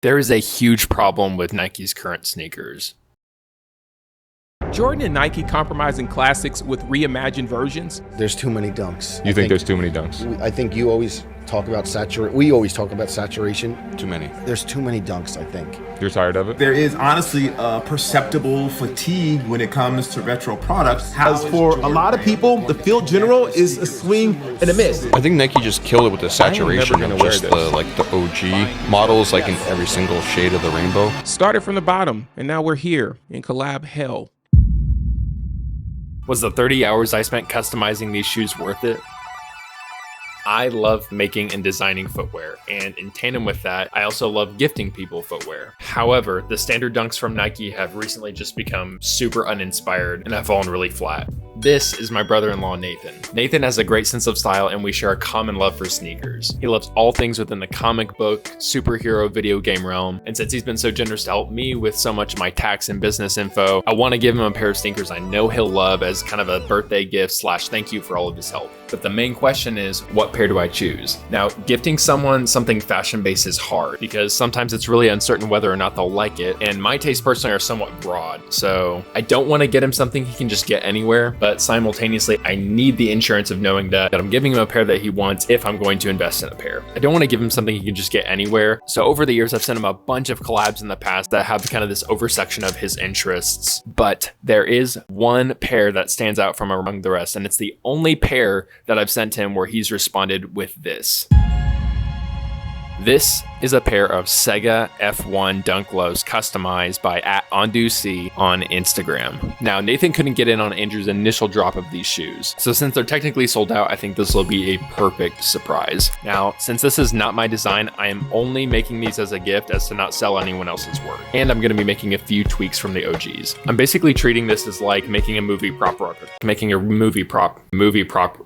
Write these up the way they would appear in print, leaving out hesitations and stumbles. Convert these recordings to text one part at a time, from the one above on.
There is a huge problem with Nike's current sneakers. Jordan and Nike compromising classics with reimagined versions? There's too many dunks. You think there's too many dunks? I think you always talk about saturation. We always talk about saturation. Too many. There's too many dunks, I think. You're tired of it? There is honestly a perceptible fatigue when it comes to retro products. As for a lot of people, the Field General is a swing and a miss. I think Nike just killed it with the saturation of just the OG models, like in every single shade of the rainbow. Started from the bottom, and now we're here in collab hell. Was the 30 hours I spent customizing these shoes worth it? I love making and designing footwear, and in tandem with that, I also love gifting people footwear. However, the standard dunks from Nike have recently just become super uninspired and have fallen really flat. This is my brother-in-law, Nathan. Nathan has a great sense of style, and we share a common love for sneakers. He loves all things within the comic book, superhero, video game realm, and since he's been so generous to help me with so much of my tax and business info, I want to give him a pair of sneakers I know he'll love as kind of a birthday gift / thank you for all of his help. But the main question is, what pair do I choose? Now, gifting someone something fashion-based is hard because sometimes it's really uncertain whether or not they'll like it, and my tastes personally are somewhat broad, so I don't want to get him something he can just get anywhere, but simultaneously, I need the insurance of knowing that I'm giving him a pair that he wants if I'm going to invest in a pair. I don't want to give him something he can just get anywhere, so over the years, I've sent him a bunch of collabs in the past that have kind of this oversection of his interests, but there is one pair that stands out from among the rest, and it's the only pair that I've sent him where he's responded with this. This is a pair of Sega F1 Dunk Lows customized by @OnDuC on Instagram. Now, Nathan couldn't get in on Andrew's initial drop of these shoes, so since they're technically sold out, I think this will be a perfect surprise. Now, since this is not my design, I am only making these as a gift as to not sell anyone else's work, and I'm going to be making a few tweaks from the OGs. I'm basically treating this as like making a movie prop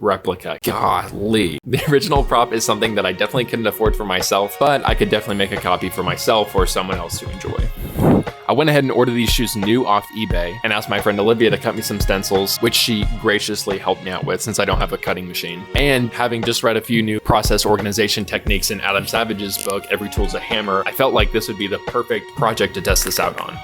replica. Golly. The original prop is something that I definitely couldn't afford for myself, but I could definitely make a copy for myself or someone else to enjoy. I went ahead and ordered these shoes new off eBay and asked my friend Olivia to cut me some stencils, which she graciously helped me out with since I don't have a cutting machine. And having just read a few new process organization techniques in Adam Savage's book, Every Tool's a Hammer, I felt like this would be the perfect project to test this out on.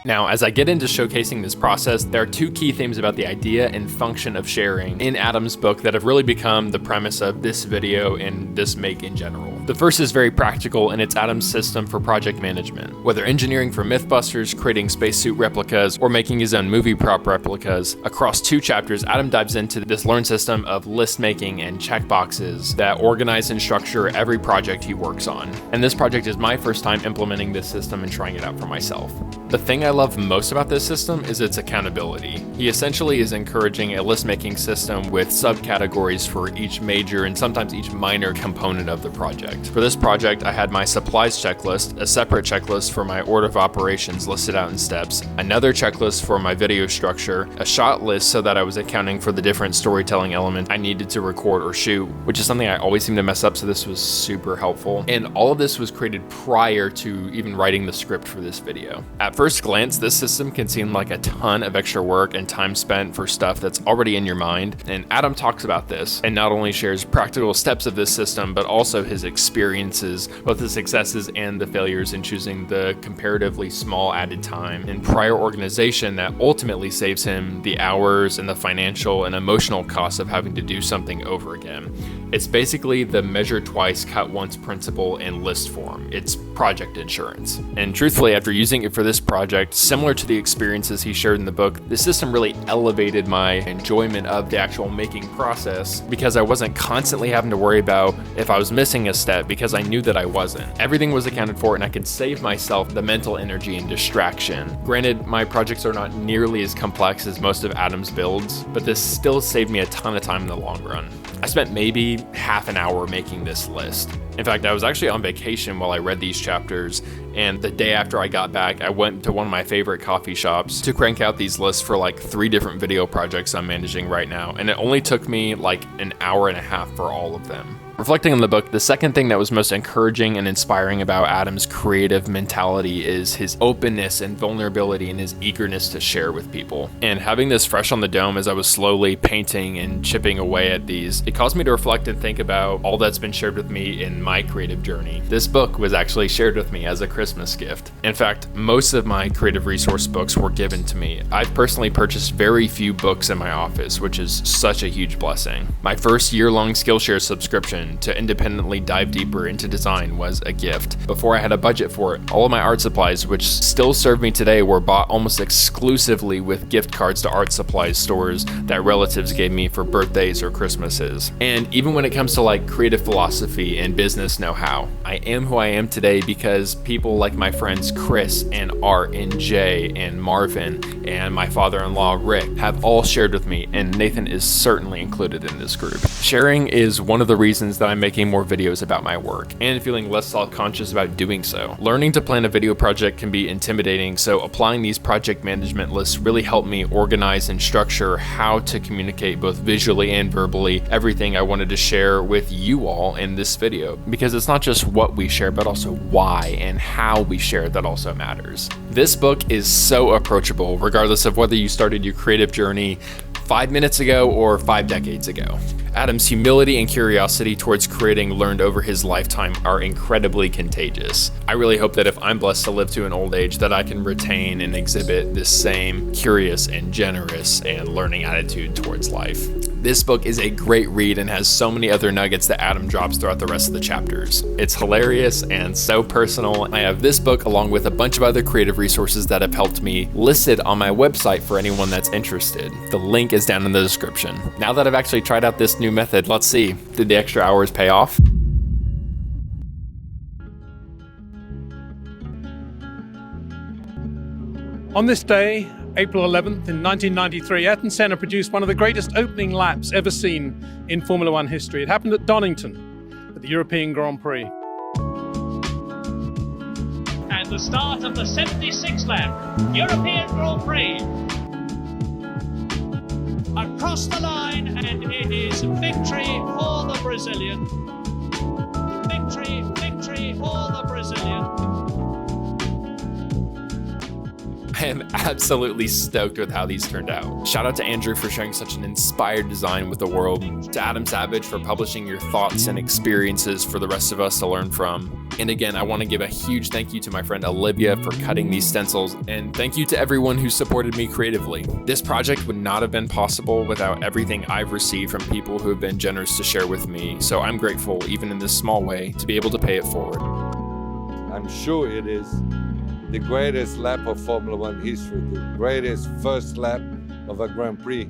Now, as I get into showcasing this process, there are two key themes about the idea and function of sharing in Adam's book that have really become the premise of this video and this make in general. The first is very practical, and it's Adam's system for project management. Whether engineering for Mythbusters, creating spacesuit replicas, or making his own movie prop replicas, across 2 chapters, Adam dives into this learned system of list making and checkboxes that organize and structure every project he works on. And this project is my first time implementing this system and trying it out for myself. The thing I love most about this system is its accountability. He essentially is encouraging a list-making system with subcategories for each major and sometimes each minor component of the project. For this project, I had my supplies checklist, a separate checklist for my order of operations listed out in steps, another checklist for my video structure, a shot list so that I was accounting for the different storytelling elements I needed to record or shoot, which is something I always seem to mess up, so this was super helpful. And all of this was created prior to even writing the script for this video. At first glance, this system can seem like a ton of extra work and time spent for stuff that's already in your mind, and Adam talks about this and not only shares practical steps of this system, but also his experiences, both the successes and the failures in choosing the comparatively small added time and prior organization that ultimately saves him the hours and the financial and emotional costs of having to do something over again. It's basically the measure twice, cut once principle in list form. It's project insurance. And truthfully, after using it for this project, similar to the experiences he shared in the book, this system really elevated my enjoyment of the actual making process because I wasn't constantly having to worry about if I was missing a step because I knew that I wasn't. Everything was accounted for and I could save myself the mental energy and distraction. Granted, my projects are not nearly as complex as most of Adam's builds, but this still saved me a ton of time in the long run. I spent maybe half an hour making this list. In fact, I was actually on vacation while I read these chapters, and the day after I got back, I went to one of my favorite coffee shops to crank out these lists for like 3 different video projects I'm managing right now, and it only took me like an hour and a half for all of them. Reflecting on the book, the second thing that was most encouraging and inspiring about Adam's creative mentality is his openness and vulnerability and his eagerness to share with people. And having this fresh on the dome as I was slowly painting and chipping away at these, it caused me to reflect and think about all that's been shared with me in my creative journey. This book was actually shared with me as a Christmas gift. In fact, most of my creative resource books were given to me. I've personally purchased very few books in my office, which is such a huge blessing. My first year-long Skillshare subscription to independently dive deeper into design was a gift. Before I had a budget for it, all of my art supplies, which still serve me today, were bought almost exclusively with gift cards to art supplies stores that relatives gave me for birthdays or Christmases. And even when it comes to like creative philosophy and business know-how, I am who I am today because people like my friends Chris and Art and Jay and Marvin and my father-in-law Rick have all shared with me, and Nathan is certainly included in this group. Sharing is one of the reasons that I'm making more videos about my work and feeling less self-conscious about doing so. Learning to plan a video project can be intimidating, so applying these project management lists really helped me organize and structure how to communicate both visually and verbally everything I wanted to share with you all in this video, because it's not just what we share, but also why and how we share that also matters. This book is so approachable, regardless of whether you started your creative journey 5 minutes ago or 5 decades ago. Adam's humility and curiosity towards creating learned over his lifetime are incredibly contagious. I really hope that if I'm blessed to live to an old age, that I can retain and exhibit this same curious and generous and learning attitude towards life. This book is a great read and has so many other nuggets that Adam drops throughout the rest of the chapters. It's hilarious and so personal. I have this book along with a bunch of other creative resources that have helped me listed on my website for anyone that's interested. The link is down in the description. Now that I've actually tried out this new method, let's see, did the extra hours pay off? On this day, April 11th in 1993, Ayrton Senna produced one of the greatest opening laps ever seen in Formula One history. It happened at Donington at the European Grand Prix. And the start of the 76th lap, European Grand Prix. Across the line, and it is victory for the Brazilian. Victory for the Brazilian. I am absolutely stoked with how these turned out. Shout out to Andrew for sharing such an inspired design with the world, to Adam Savage for publishing your thoughts and experiences for the rest of us to learn from. And again, I want to give a huge thank you to my friend Olivia for cutting these stencils, and thank you to everyone who supported me creatively. This project would not have been possible without everything I've received from people who have been generous to share with me, so I'm grateful, even in this small way, to be able to pay it forward. I'm sure it is the greatest lap of Formula One history, the greatest first lap of a Grand Prix.